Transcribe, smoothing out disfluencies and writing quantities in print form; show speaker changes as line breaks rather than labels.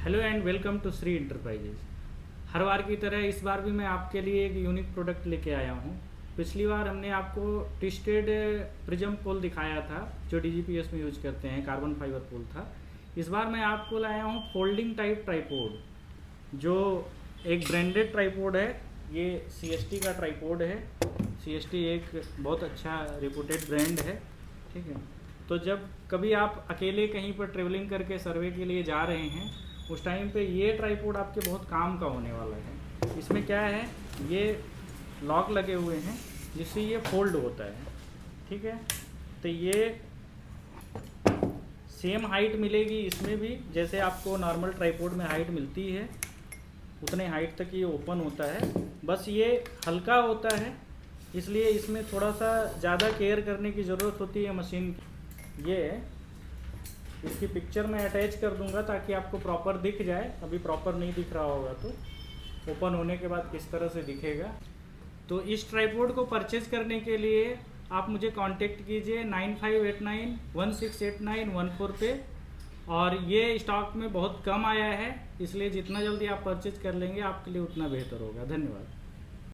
Hello and welcome to Shri enterprises. हर बार की तरह इस बार भी मैं आपके लिए एक यूनिक प्रोडक्ट लेके आया हूँ। पिछली बार हमने आपको ट्विस्टेड प्रिज्म पोल दिखाया था जो डीजीपीएस में यूज करते हैं, कार्बन फाइबर पोल था। इस बार मैं आपको लाया हूँ फोल्डिंग टाइप ट्राइपोड, जो एक ब्रांडेड ट्राइपोड है। ये सीएसटी का ट्राइपोड है। सीएसटी एक बहुत अच्छा रिप्यूटेड ब्रांड है, ठीक है। तो जब कभी आप अकेले कहीं पर ट्रेवलिंग करके सर्वे के लिए जा रहे हैं, उस टाइम पे ये ट्राइपोड आपके बहुत काम का होने वाला है। इसमें क्या है, ये लॉक लगे हुए हैं जिससे ये फोल्ड होता है, ठीक है। तो ये सेम हाइट मिलेगी इसमें भी, जैसे आपको नॉर्मल ट्राइपोड में हाइट मिलती है उतने हाइट तक ये ओपन होता है। बस ये हल्का होता है, इसलिए इसमें थोड़ा सा ज़्यादा केयर करने की ज़रूरत होती है मशीन की। ये इसकी पिक्चर मैं अटैच कर दूंगा ताकि आपको प्रॉपर दिख जाए। अभी प्रॉपर नहीं दिख रहा होगा तो ओपन होने के बाद किस तरह से दिखेगा। तो इस ट्राइपोड को परचेज करने के लिए आप मुझे कांटेक्ट कीजिए 9589168914 पे। और ये स्टॉक में बहुत कम आया है, इसलिए जितना जल्दी आप परचेज कर लेंगे आपके लिए उतना बेहतर होगा। धन्यवाद।